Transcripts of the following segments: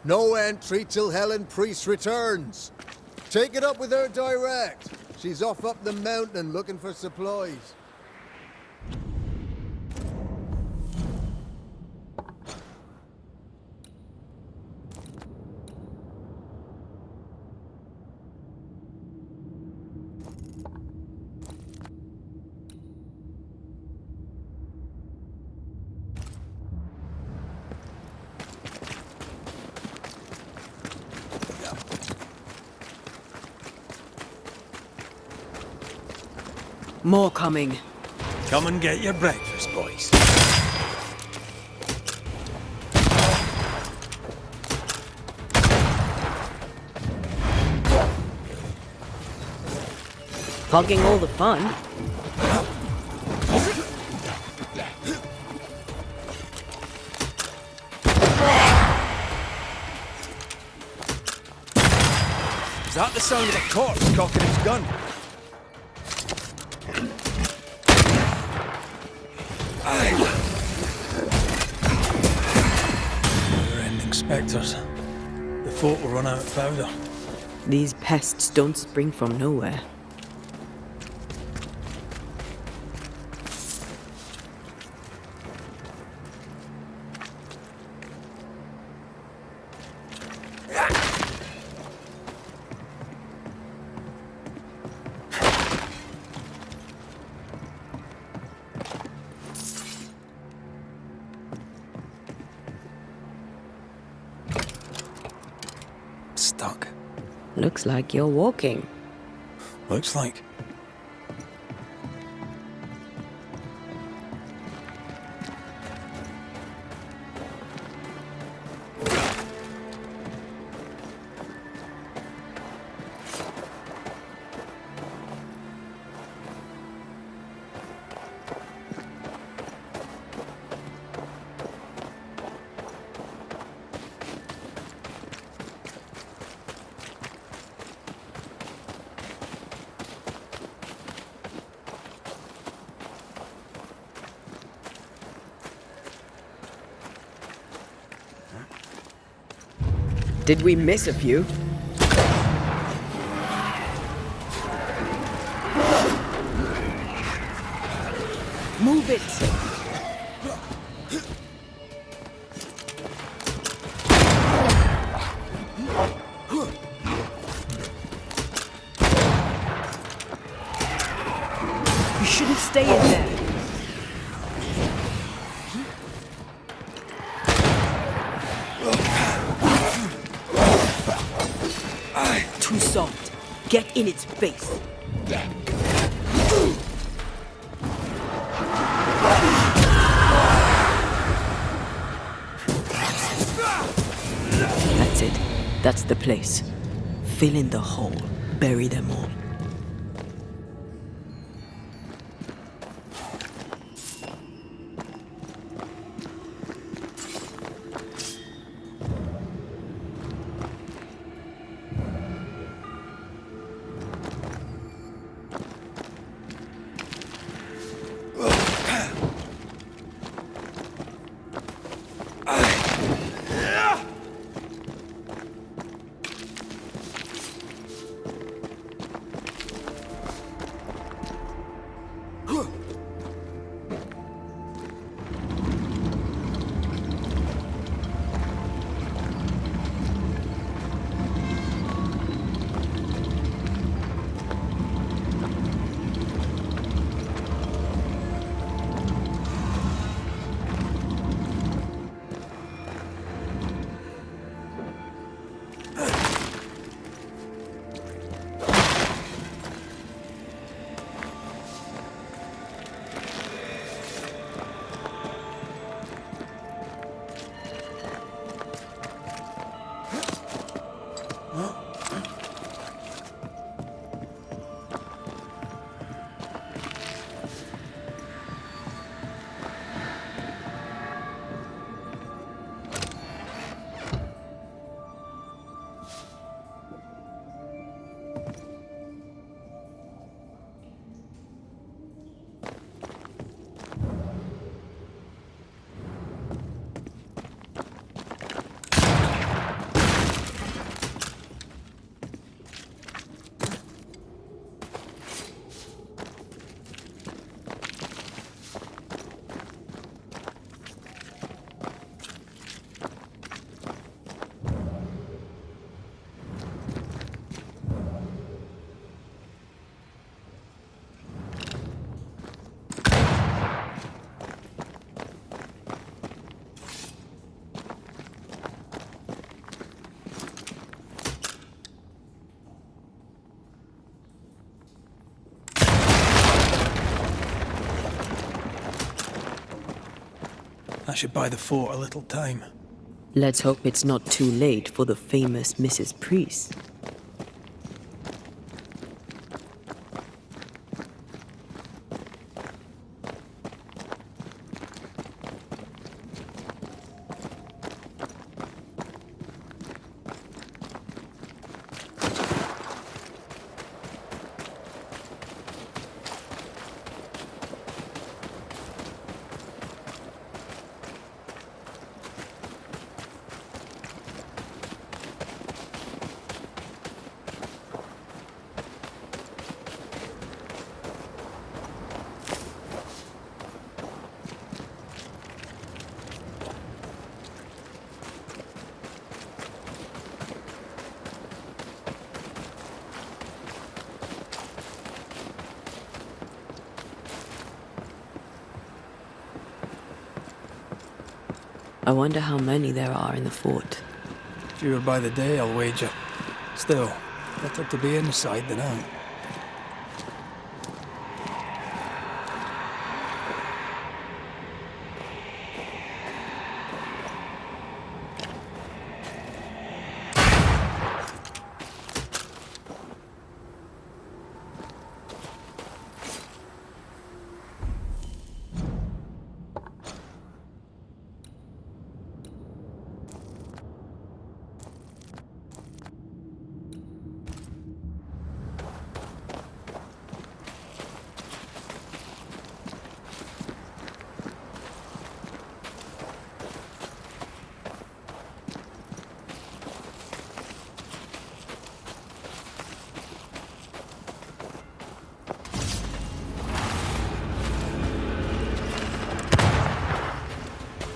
No entry till Helen Priest returns. Take it up with her direct. She's off up the mountain looking for supplies. More coming. Come and get your breakfast, boys. Hogging all the fun. Is that the sound of a corpse cocking its gun? Never-ending spectres. The folk will run out of powder. These pests don't spring from nowhere. Stuck. Looks like you're walking. Looks like. Did we miss a few? Move it! You shouldn't stay in there. Too soft. Get in its face. That's it. That's the place. Fill in the hole. Bury them all. That should buy the fort a little time. Let's hope it's not too late for the famous Mrs. Priest. I wonder how many there are in the fort. Fewer by the day, I'll wager. Still, better to be inside than out.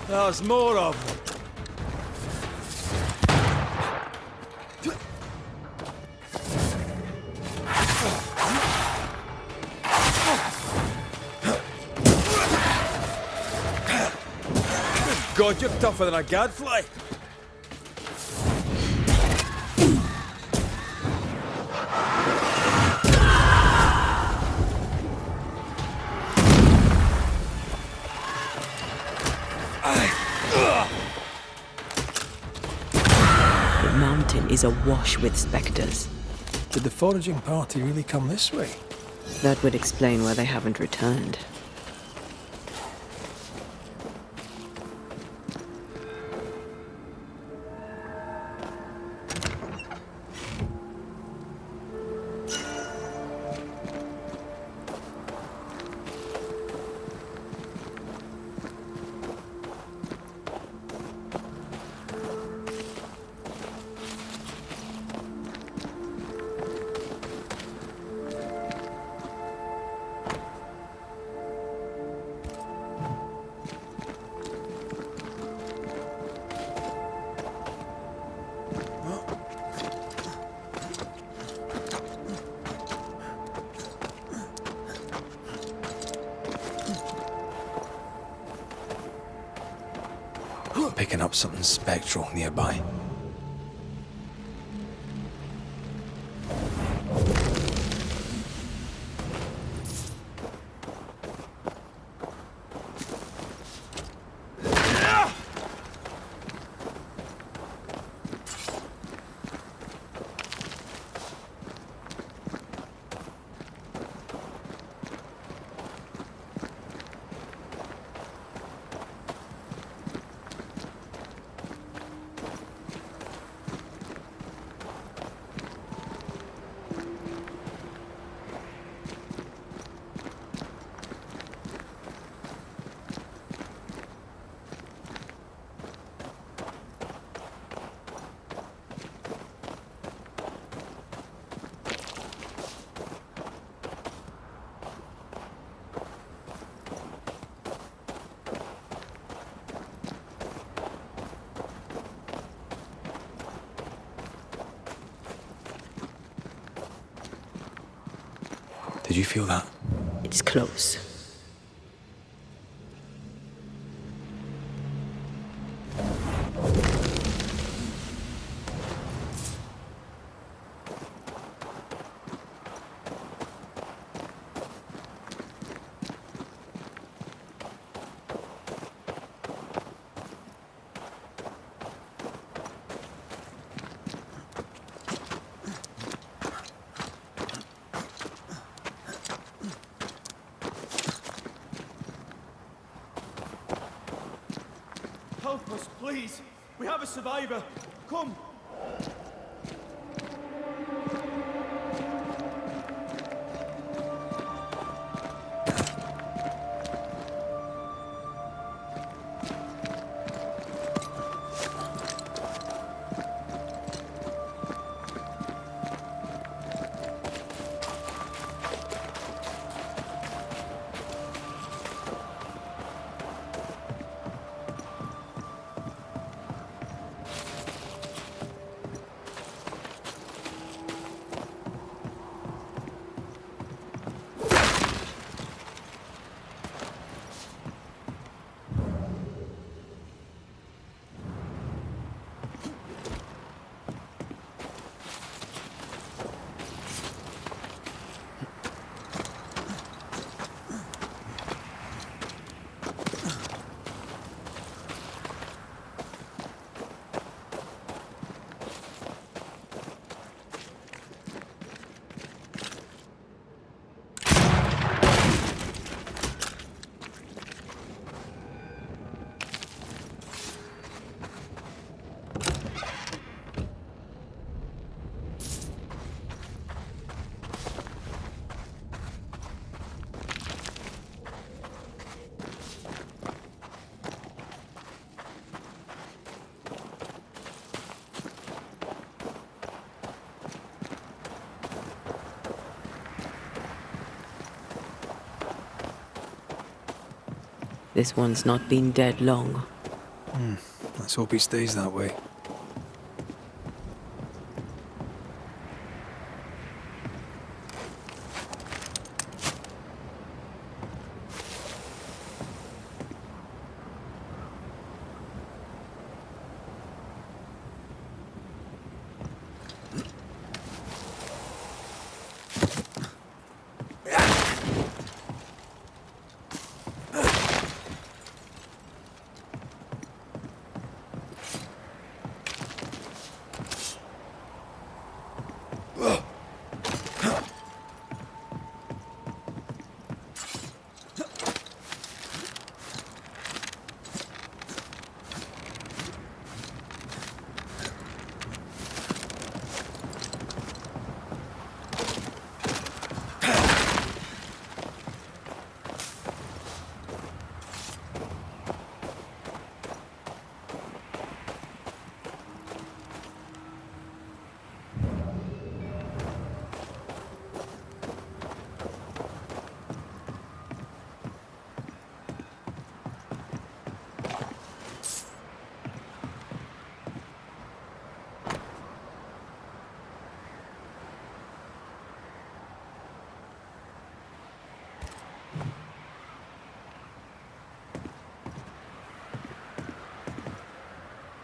There's more of them. God, you're tougher than a gadfly. The mountain is awash with specters. Did the foraging party really come this way? That would explain why they haven't returned. Picking up something spectral nearby. Did you feel that? It's close. Please, we have a survivor. Come. This one's not been dead long. Let's hope he stays that way.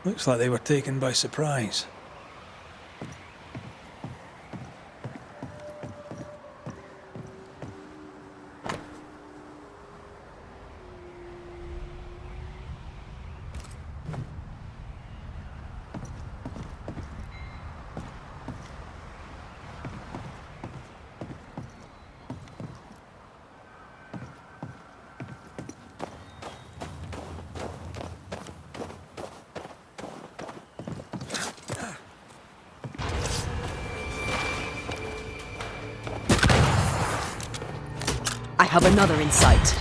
Looks like they were taken by surprise. I have another in sight.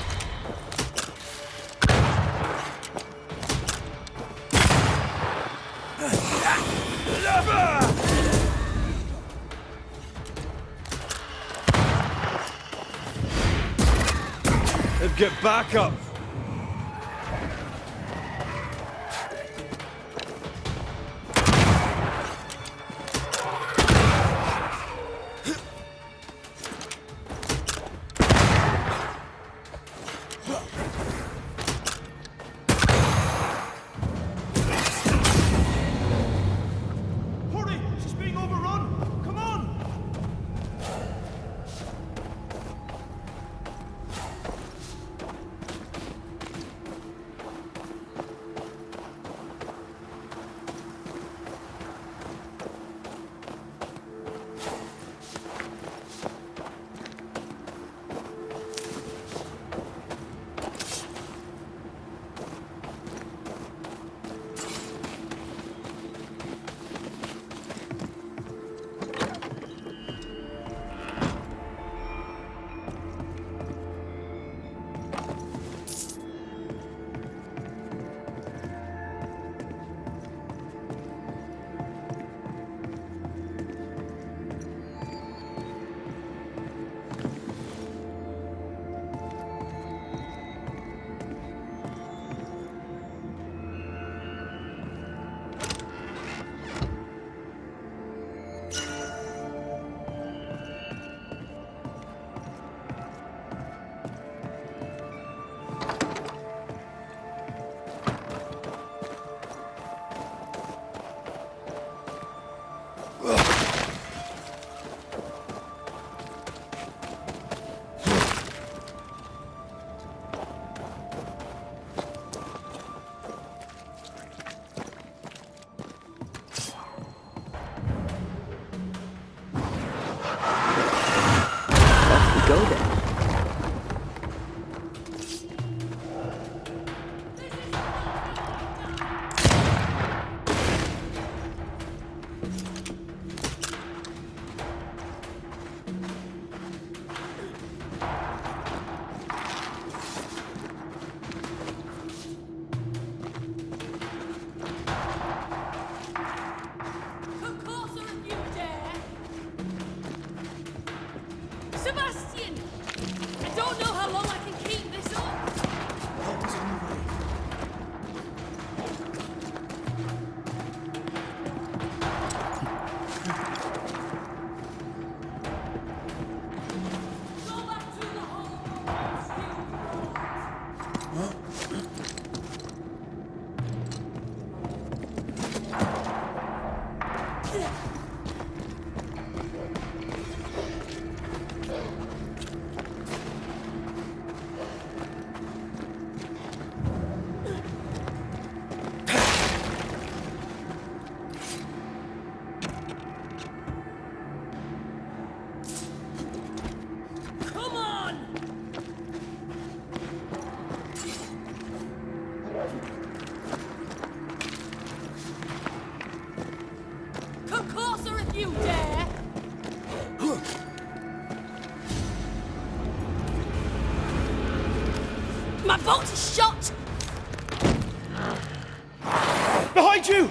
Let's get back up. Hurry! She's being overrun! Come on! go then. Come closer if you dare! Sebastian! I don't know how long I can keep this up! Go back to the Come on! Come closer if you dare! My boat is shot! Behind you!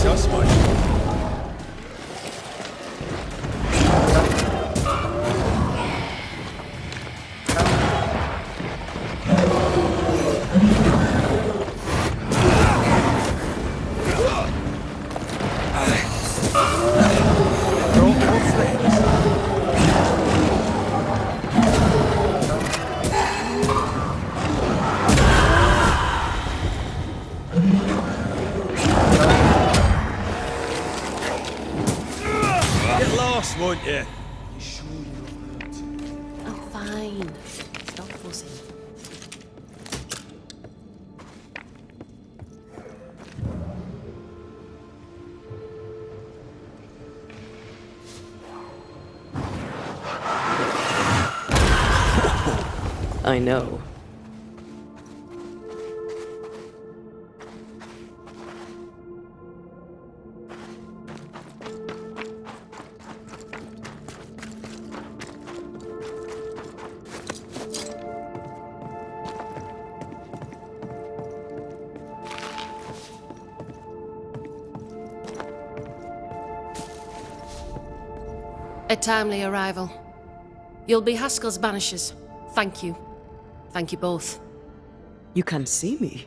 Us much. Get lost, won't you? I'm fine. Stop fussing. I know. A timely arrival. You'll be Haskell's Banishers. Thank you. Thank you both. You can see me.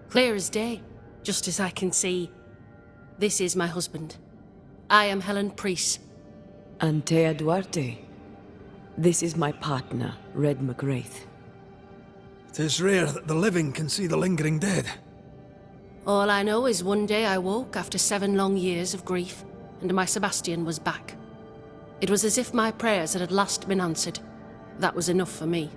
Clear as day, just as I can see. This is my husband. I am Helen Priest. Antea Duarte. This is my partner, Red McGrath. 'Tis rare that the living can see the lingering dead. All I know is one day I woke after 7 long years of grief, and my Sebastian was back. It was as if my prayers had at last been answered. That was enough for me.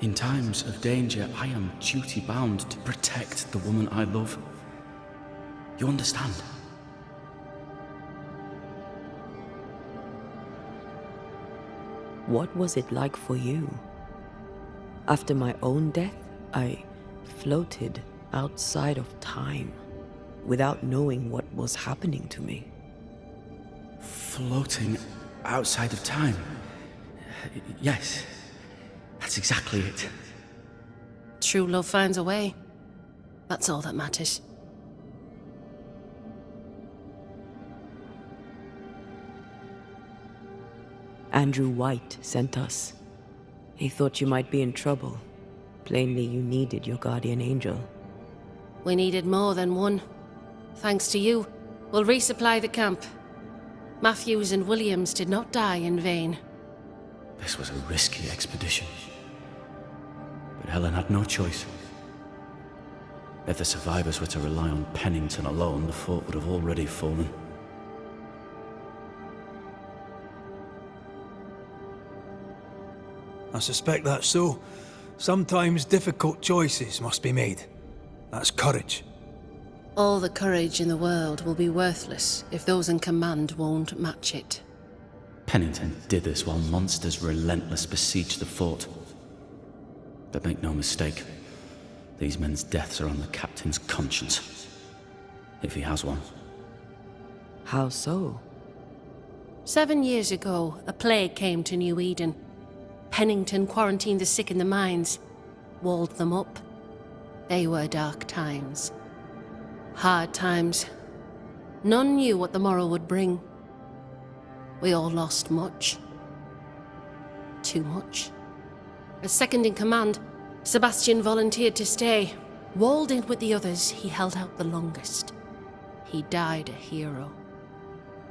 In times of danger, I am duty-bound to protect the woman I love. You understand? What was it like for you? After my own death, I floated outside of time, without knowing what was happening to me. Floating outside of time? Yes, that's exactly it. True love finds a way. That's all that matters. Andrew White sent us. He thought you might be in trouble. Plainly, you needed your guardian angel. We needed more than one. Thanks to you, we'll resupply the camp. Matthews and Williams did not die in vain. This was a risky expedition. But Helen had no choice. If the survivors were to rely on Pennington alone, the fort would have already fallen. I suspect that's so. Sometimes difficult choices must be made. That's courage. All the courage in the world will be worthless if those in command won't match it. Pennington did this while monsters relentless besieged the fort. But make no mistake, these men's deaths are on the captain's conscience. If he has one. How so? 7 years ago, a plague came to New Eden. Pennington quarantined the sick in the mines, walled them up. They were dark times. Hard times. None knew what the morrow would bring. We all lost much. Too much. As second in command, Sebastian volunteered to stay. Walled in with the others, he held out the longest. He died a hero.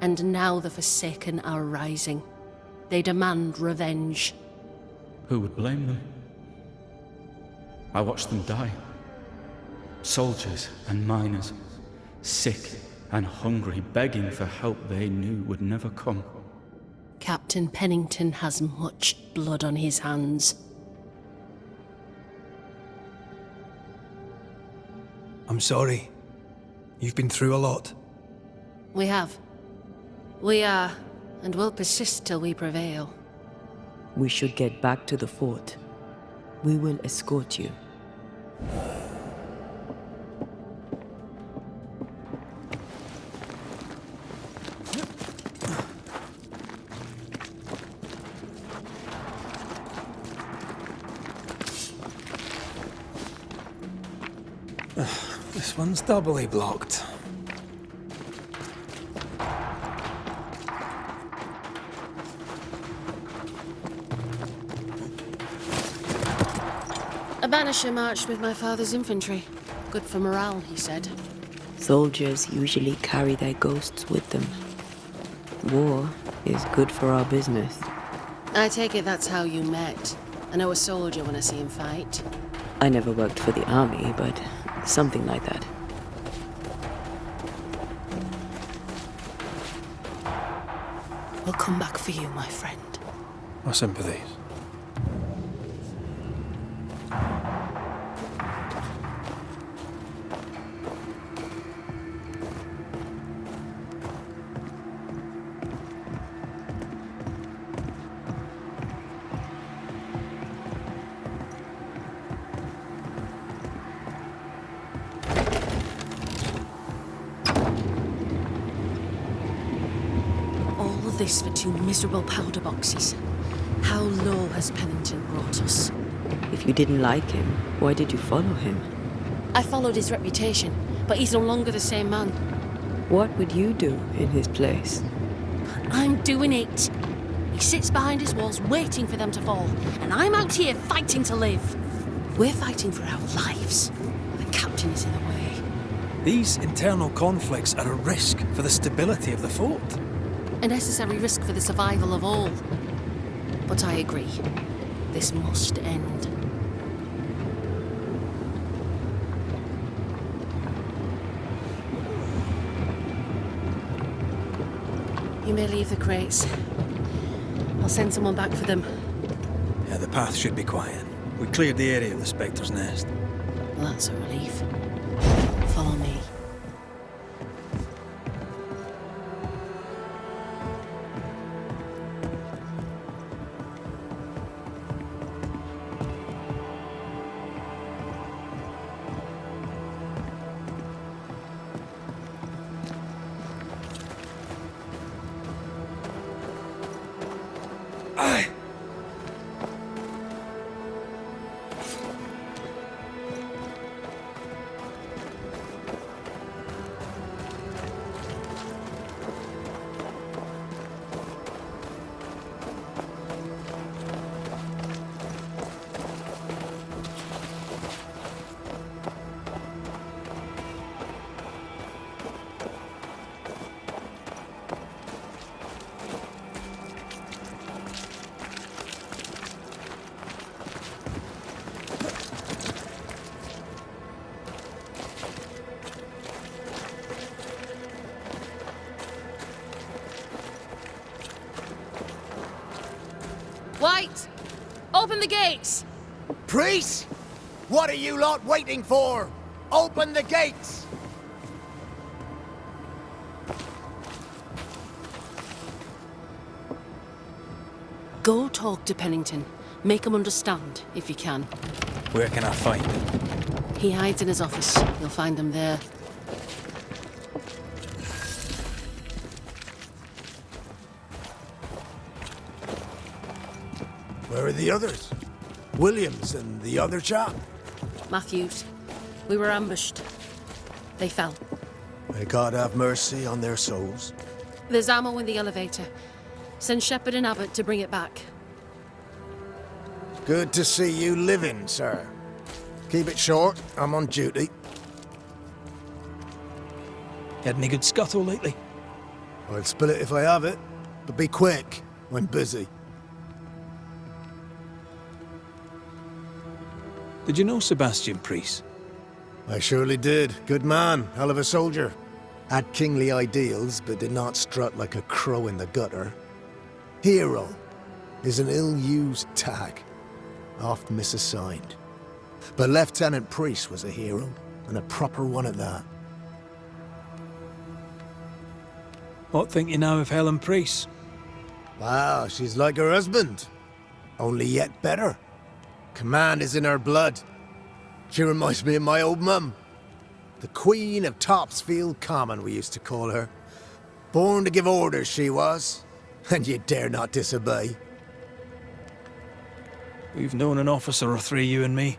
And now the Forsaken are rising. They demand revenge. Who would blame them? I watched them die. Soldiers and miners, sick and hungry, begging for help they knew would never come. Captain Pennington has much blood on his hands. I'm sorry. You've been through a lot. We have. We are, and will persist till we prevail. We should get back to the fort. We will escort you. This one's doubly blocked. A Banisher marched with my father's infantry. Good for morale, he said. Soldiers usually carry their ghosts with them. War is good for our business. I take it that's how you met. I know a soldier when I see him fight. I never worked for the army, but something like that. We'll come back for you, my friend. My sympathies. This for 2 miserable powder boxes. How low has Pennington brought us? If you didn't like him, why did you follow him? I followed his reputation, but he's no longer the same man. What would you do in his place? I'm doing it. He sits behind his walls waiting for them to fall, and I'm out here fighting to live. We're fighting for our lives. The captain is in the way. These internal conflicts are a risk for the stability of the fort. A necessary risk for the survival of all. But I agree. This must end. You may leave the crates. I'll send someone back for them. Yeah, the path should be quiet. We cleared the area of the Spectre's nest. Well, that's a relief. Follow me. White! Open the gates! Priest! What are you lot waiting for? Open the gates! Go talk to Pennington. Make him understand, if you can. Where can I find him? He hides in his office. You'll find him there. Where are the others? Williams and the other chap? Matthews. We were ambushed. They fell. May God have mercy on their souls. There's ammo in the elevator. Send Shepard and Abbott to bring it back. Good to see you living, sir. Keep it short. I'm on duty. Had any good scuttle lately? I'll spill it if I have it, but be quick. I'm busy. Did you know Sebastian Priest? I surely did. Good man. Hell of a soldier. Had kingly ideals, but did not strut like a crow in the gutter. Hero is an ill-used tag, oft misassigned. But Lieutenant Priest was a hero, and a proper one at that. What think you now of Helen Priest? Wow, she's like her husband. Only yet better. Command is in her blood. She reminds me of my old mum. The Queen of Topsfield Common, we used to call her. Born to give orders, she was. And you dare not disobey. We've known an officer or three, you and me.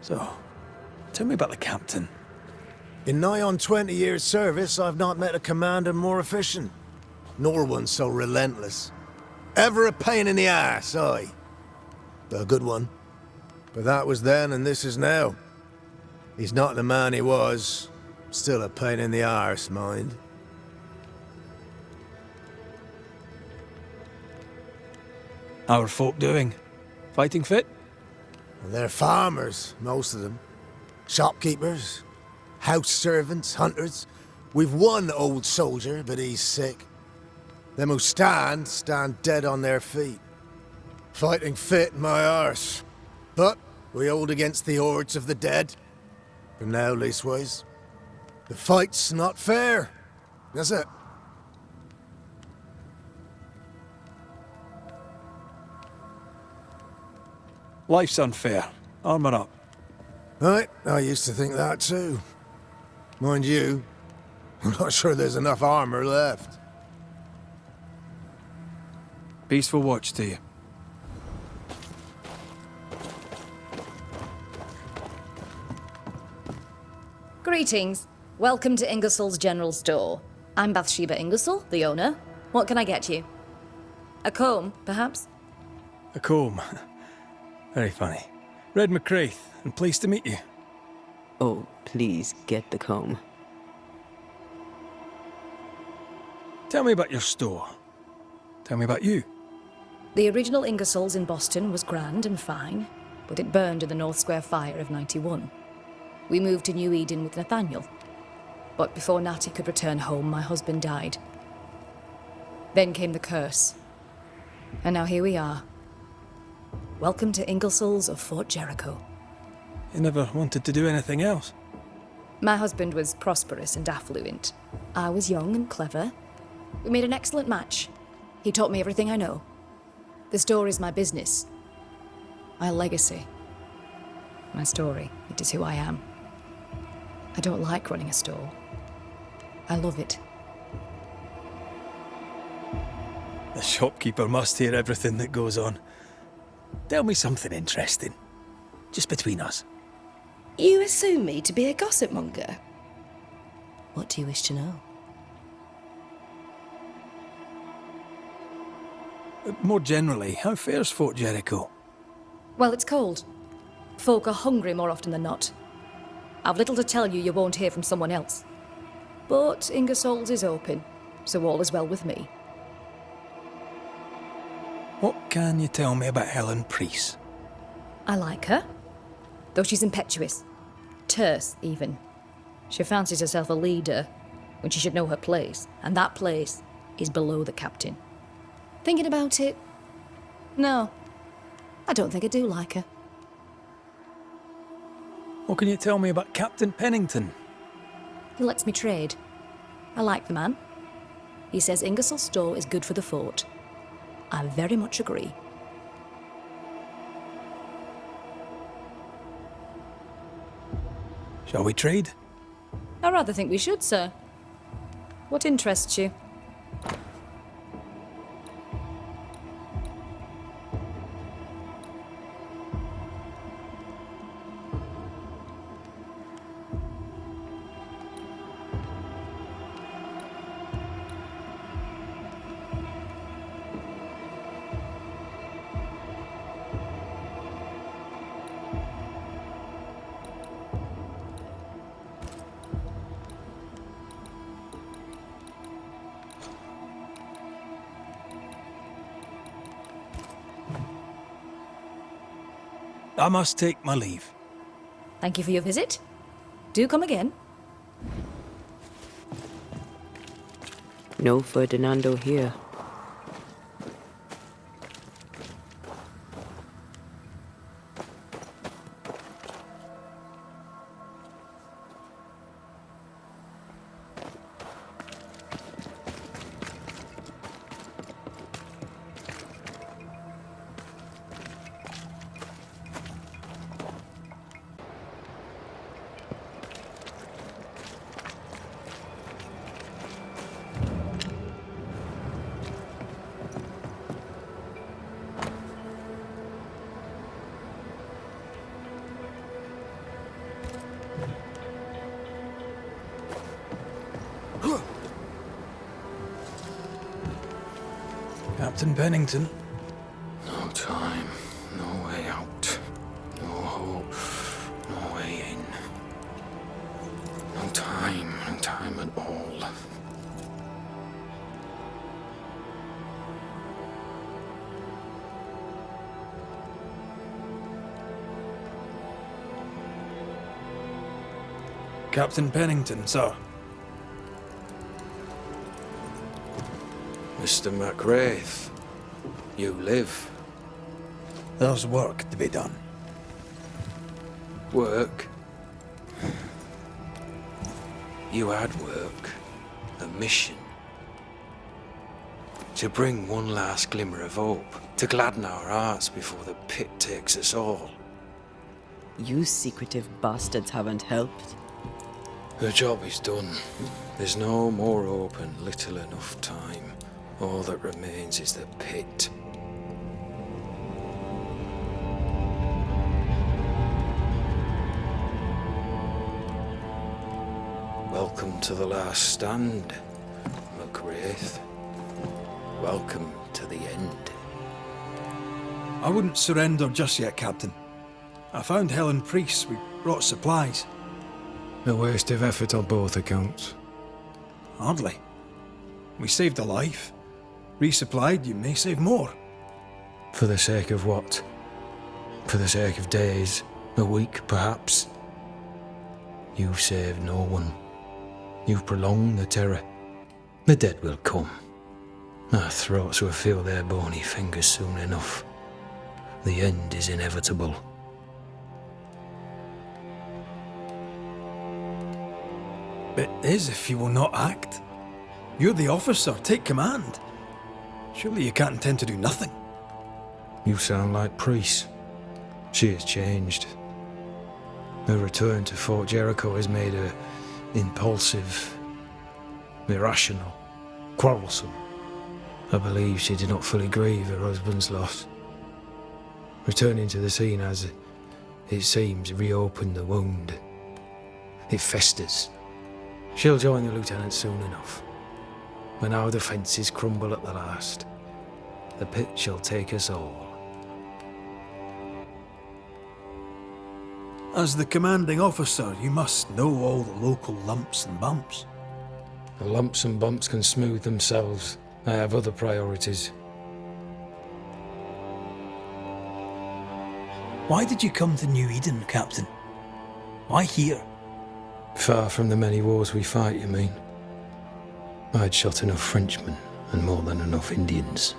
So, tell me about the captain. In nigh on 20 years' service, I've not met a commander more efficient. Nor one so relentless. Ever a pain in the ass, aye. But a good one. But that was then and this is now. He's not the man he was. Still a pain in the arse, mind. How are folk doing? Fighting fit? Well, they're farmers, most of them. Shopkeepers, house servants, hunters. We've one old soldier, but he's sick. Them who stand dead on their feet. Fighting fit, my arse. But we hold against the hordes of the dead. For now, leastways. The fight's not fair. That's it. Life's unfair. Armour up. Right, I used to think that too. Mind you, I'm not sure there's enough armor left. Peaceful watch to you. Greetings. Welcome to Ingersoll's General Store. I'm Bathsheba Ingersoll, the owner. What can I get you? A comb, perhaps? A comb. Very funny. Red McCraith, and pleased to meet you. Oh, please get the comb. Tell me about your store. Tell me about you. The original Ingersoll's in Boston was grand and fine, but it burned in the North Square fire of '91. We moved to New Eden with Nathaniel. But before Natty could return home, my husband died. Then came the curse. And now here we are. Welcome to Ingersoll's of Fort Jericho. You never wanted to do anything else. My husband was prosperous and affluent. I was young and clever. We made an excellent match. He taught me everything I know. The store is my business. My legacy. My story. It is who I am. I don't like running a store. I love it. The shopkeeper must hear everything that goes on. Tell me something interesting. Just between us. You assume me to be a gossip monger? What do you wish to know? More generally, how fares Fort Jericho? Well, it's cold. Folk are hungry more often than not. I've little to tell you won't hear from someone else. But Ingersoll's is open, so all is well with me. What can you tell me about Helen Priest? I like her, though she's impetuous. Terse, even. She fancies herself a leader, when she should know her place, and that place is below the captain. Thinking about it, No, I don't think I do like her. What can you tell me about Captain Pennington? He lets me trade. I like the man. He says Ingersoll Store is good for the fort. I very much agree. Shall we trade? I rather think we should, sir. What interests you? I must take my leave. Thank you for your visit. Do come again. No Ferdinando here. Captain Pennington. No time, no way out. No hope, no way in. No time at all. Captain Pennington, sir. Mr. MacWraith, you live. There's work to be done. Work? You had work. A mission. To bring one last glimmer of hope. To gladden our hearts before the pit takes us all. You secretive bastards haven't helped. The job is done. There's no more hope and little enough time. All that remains is the pit. Welcome to the last stand, MacWraith. Welcome to the end. I wouldn't surrender just yet, Captain. I found Helen Priest. We brought supplies. A waste of effort on both accounts. Hardly. We saved a life. Resupplied, you may save more. For the sake of what? For the sake of days, a week perhaps? You've saved no one. You've prolonged the terror. The dead will come. Our throats will feel their bony fingers soon enough. The end is inevitable. It is if you will not act. You're the officer, take command. Surely you can't intend to do nothing. You sound like Priest. She has changed. Her return to Fort Jericho has made her impulsive, irrational, quarrelsome. I believe she did not fully grieve her husband's loss. Returning to the scene has, it seems, reopened the wound. It festers. She'll join the lieutenant soon enough. When our defences crumble at the last, the pit shall take us all. As the commanding officer, you must know all the local lumps and bumps. The lumps and bumps can smooth themselves. I have other priorities. Why did you come to New Eden, Captain? Why here? Far from the many wars we fight, you mean? I'd shot enough Frenchmen and more than enough Indians.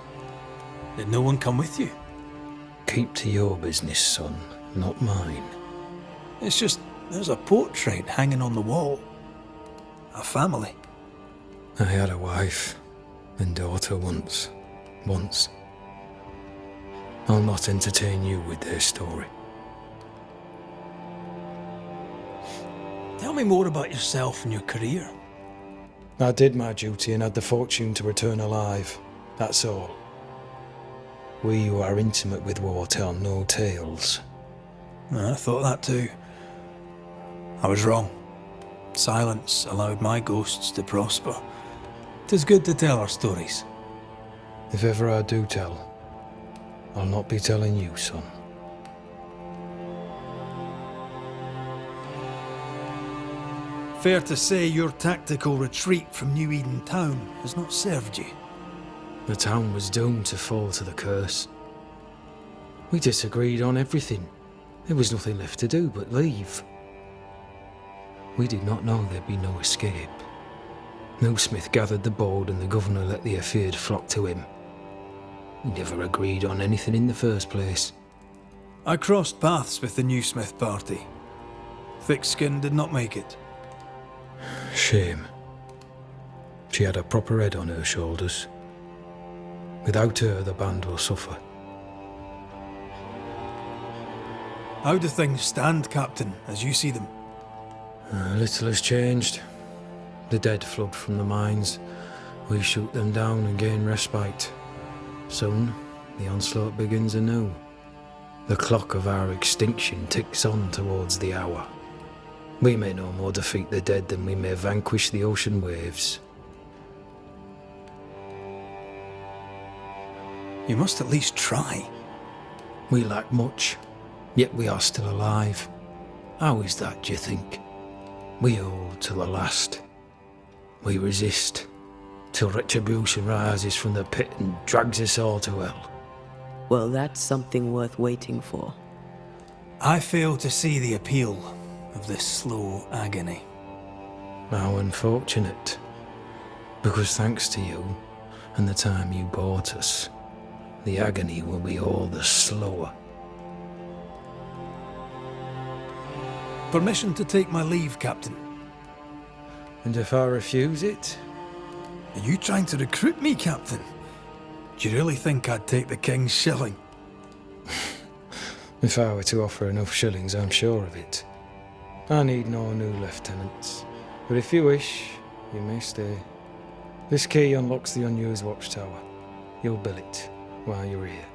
Did no one come with you? keep to your business, son, not mine. It's just, there's a portrait hanging on the wall. A family. I had a wife and daughter once. I'll not entertain you with their story. Tell me more about yourself and your career. I did my duty and had the fortune to return alive. That's all. We who are intimate with war tell no tales. I thought that too. I was wrong. Silence allowed my ghosts to prosper. 'Tis good to tell our stories. If ever I do tell, I'll not be telling you, son. Fair to say your tactical retreat from New Eden town has not served you. The town was doomed to fall to the curse. We disagreed on everything. There was nothing left to do but leave. We did not know there'd be no escape. Millsmith gathered the board and the governor let the affair flock to him. We never agreed on anything in the first place. I crossed paths with the new Smith party. Thick-Skin did not make it. Shame. She had a proper head on her shoulders. Without her, the band will suffer. How do things stand, Captain, as you see them? Little has changed. The dead flood from the mines. We shoot them down and gain respite. Soon, the onslaught begins anew. The clock of our extinction ticks on towards the hour. We may no more defeat the dead than we may vanquish the ocean waves. You must at least try. We lack much, yet we are still alive. How is that, do you think? We hold to the last. We resist, till retribution rises from the pit and drags us all to hell. Well, that's something worth waiting for. I fail to see the appeal of this slow agony. How unfortunate. Because thanks to you, and the time you bought us, the agony will be all the slower. Permission to take my leave, Captain. And if I refuse it? Are you trying to recruit me, Captain? Do you really think I'd take the King's shilling? If I were to offer enough shillings, I'm sure of it. I need no new lieutenants. But if you wish, you may stay. This key unlocks the unused watchtower. You'll bill it while you're here.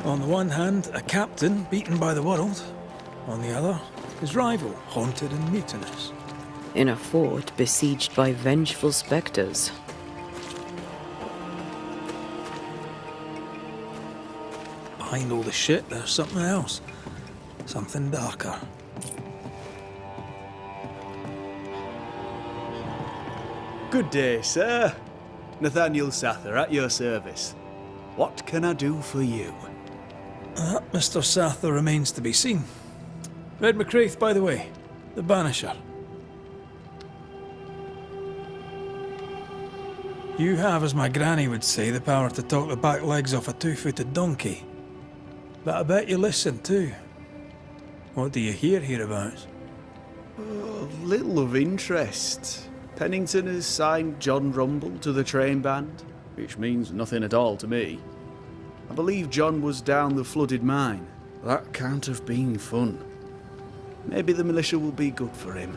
On the one hand, a captain beaten by the world. On the other, his rival, haunted and mutinous. In a fort besieged by vengeful specters. Behind all the shit, there's something else. Something darker. Good day, sir. Nathaniel Sather at your service. What can I do for you? That Mr. Sather remains to be seen. Red McCraith, by the way, the Banisher. You have, as my granny would say, the power to talk the back legs off a two-footed donkey. But I bet you listen too. What do you hear hereabouts? Oh, little of interest. Pennington has signed John Rumble to the train band, which means nothing at all to me. I believe John was down the flooded mine. That can't have been fun. Maybe the militia will be good for him.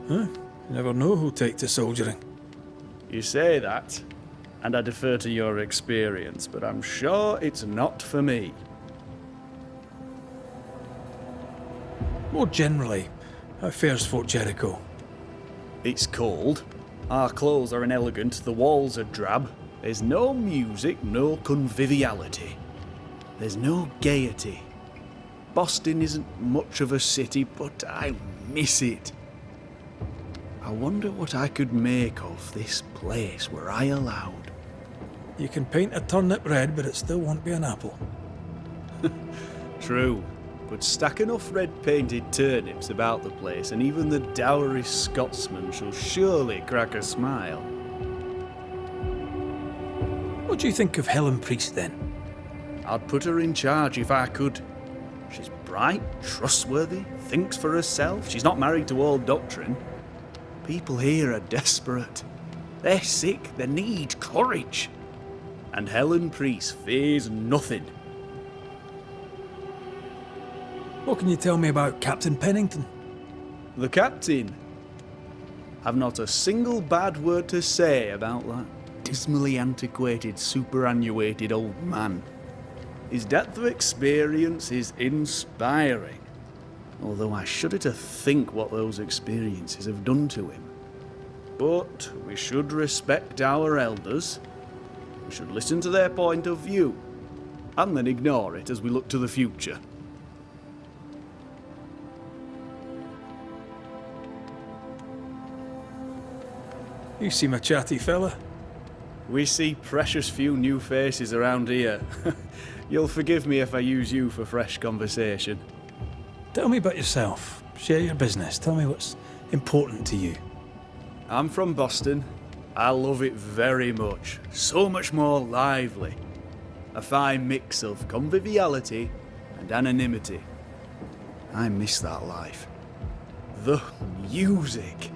Huh? You never know who'll take to soldiering. You say that, and I defer to your experience, but I'm sure it's not for me. More generally, how fares Fort Jericho? It's cold. Our clothes are inelegant, the walls are drab. There's no music, no conviviality. There's no gaiety. Boston isn't much of a city, but I miss it. I wonder what I could make of this place were I allowed. You can paint a turnip red, but it still won't be an apple. True, but stack enough red-painted turnips about the place and even the dourest Scotsman shall surely crack a smile. What do you think of Helen Priest, then? I'd put her in charge if I could. She's bright, trustworthy, thinks for herself. She's not married to old doctrine. People here are desperate. They're sick, they need courage. And Helen Priest fears nothing. What can you tell me about Captain Pennington? The captain? I've not a single bad word to say about that dismally antiquated, superannuated old man. His depth of experience is inspiring, although I shudder to think what those experiences have done to him. But we should respect our elders. We should listen to their point of view, and then ignore it as we look to the future. You seem a chatty fella. We see precious few new faces around here. You'll forgive me if I use you for fresh conversation. Tell me about yourself. Share your business. Tell me what's important to you. I'm from Boston. I love it very much. So much more lively. A fine mix of conviviality and anonymity. I miss that life. The music.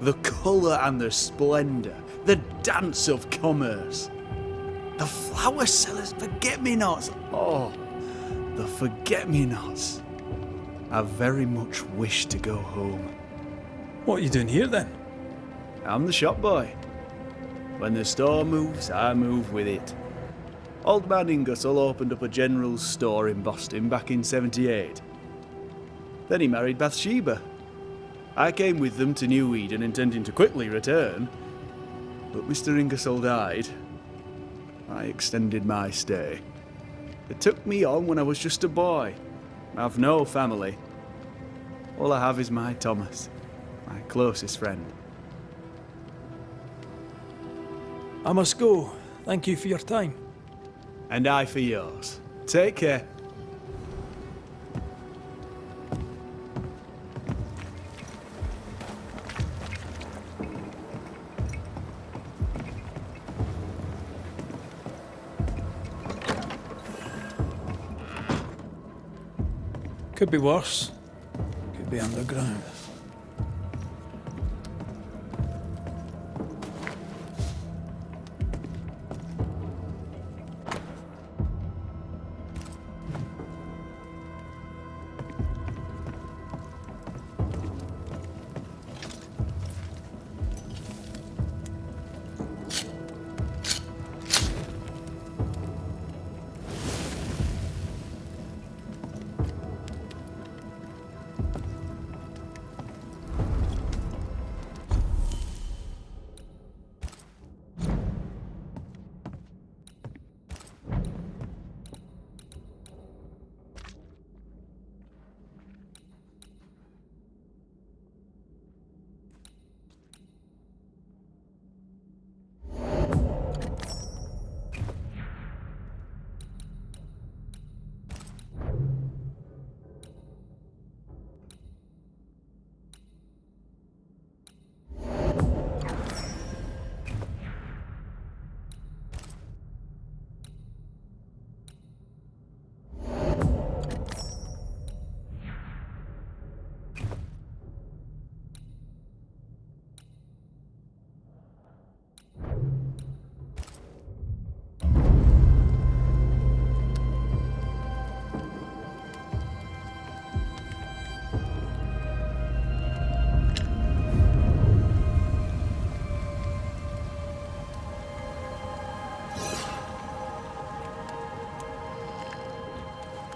The colour and the splendour. The dance of commerce. The flower sellers' forget-me-nots. Oh, the forget-me-nots. I very much wish to go home. What are you doing here then? I'm the shop boy. When the store moves, I move with it. Old man Ingersoll opened up a general store in Boston back in '78. Then he married Bathsheba. I came with them to New Eden intending to quickly return, but Mr. Ingersoll died. I extended my stay. They took me on when I was just a boy. I've no family. All I have is my Thomas, my closest friend. I must go. Thank you for your time. And I for yours. Take care. Could be worse. Could be underground.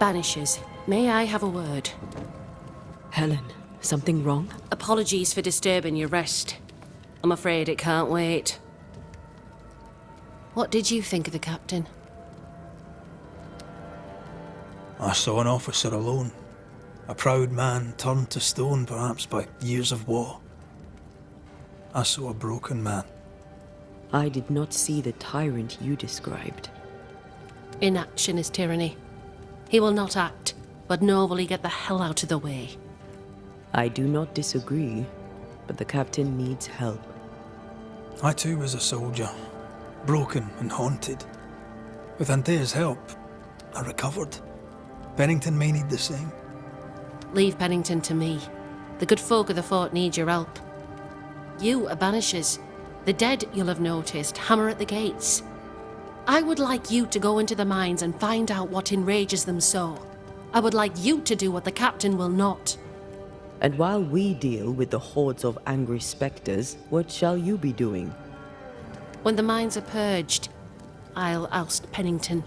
Banishers, may I have a word? Helen, something wrong? Apologies for disturbing your rest. I'm afraid it can't wait. What did you think of the captain? I saw an officer alone. A proud man turned to stone, perhaps by years of war. I saw a broken man. I did not see the tyrant you described. Inaction is tyranny. He will not act, but nor will he get the hell out of the way. I do not disagree, but the captain needs help. I too was a soldier, broken and haunted. With Antea's help, I recovered. Pennington may need the same. Leave Pennington to me. The good folk of the fort need your help. You are Banishers. The dead, you'll have noticed, hammer at the gates. I would like you to go into the mines and find out what enrages them so. I would like you to do what the captain will not. And while we deal with the hordes of angry spectres, what shall you be doing? When the mines are purged, I'll oust Pennington.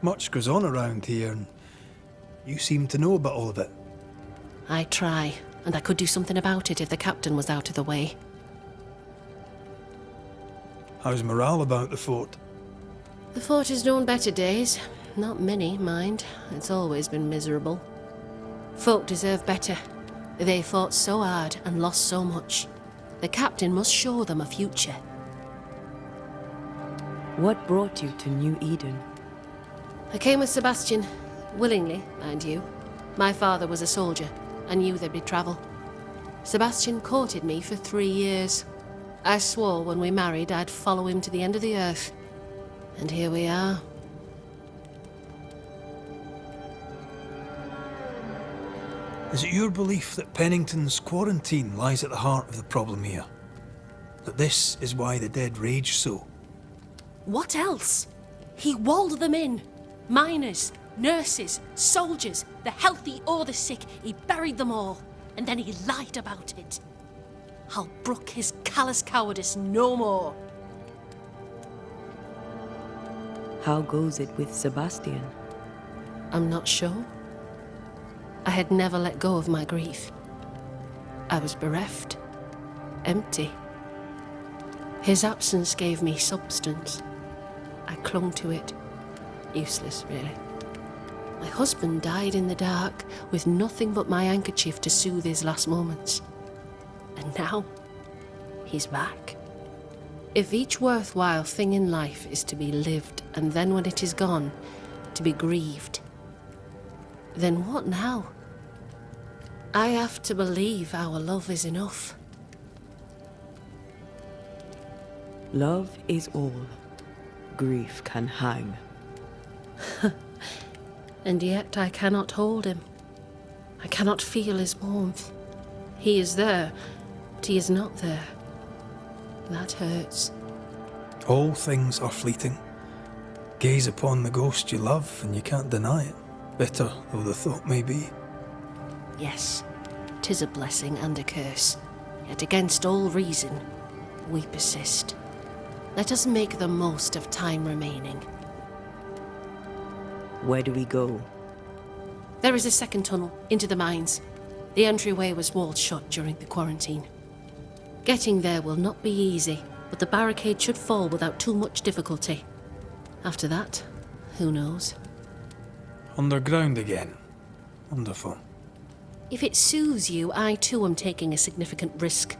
Much goes on around here, and you seem to know about all of it. I try, and I could do something about it if the captain was out of the way. How's morale about the fort? The fort has known better days. Not many, mind. It's always been miserable. Folk deserve better. They fought so hard and lost so much. The captain must show them a future. What brought you to New Eden? I came with Sebastian. Willingly, mind you. My father was a soldier. I knew there'd be travel. Sebastian courted me for 3 years. I swore when we married I'd follow him to the end of the earth. And here we are. Is it your belief that Pennington's quarantine lies at the heart of the problem here? That this is why the dead rage so? What else? He walled them in. Miners, nurses, soldiers, the healthy or the sick. He buried them all. And then he lied about it. I'll brook his callous cowardice no more. How goes it with Sebastian? I'm not sure. I had never let go of my grief. I was bereft, empty. His absence gave me substance. I clung to it. Useless, really. My husband died in the dark with nothing but my handkerchief to soothe his last moments. And now, he's back. If each worthwhile thing in life is to be lived, and then when it is gone, to be grieved, then what now? I have to believe our love is enough. Love is all. Grief can hang. And yet I cannot hold him. I cannot feel his warmth. He is there, but he is not there. That hurts. All things are fleeting. Gaze upon the ghost you love, and you can't deny it, bitter though the thought may be. Yes, 'tis a blessing and a curse. Yet against all reason, we persist. Let us make the most of time remaining. Where do we go? There is a second tunnel into the mines. The entryway was walled shut during the quarantine. Getting there will not be easy, but the barricade should fall without too much difficulty. After that, who knows? Underground again. Wonderful. If it soothes you, I too am taking a significant risk.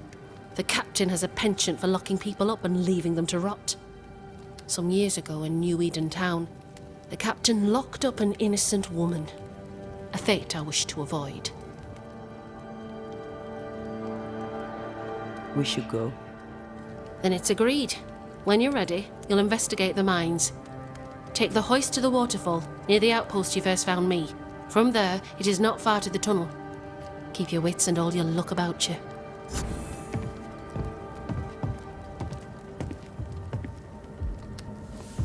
The captain has a penchant for locking people up and leaving them to rot. Some years ago in New Eden town, the captain locked up an innocent woman. A fate I wish to avoid. We should go. Then it's agreed. When you're ready, you'll investigate the mines. Take the hoist to the waterfall, near the outpost you first found me. From there, it is not far to the tunnel. Keep your wits and all your luck about you.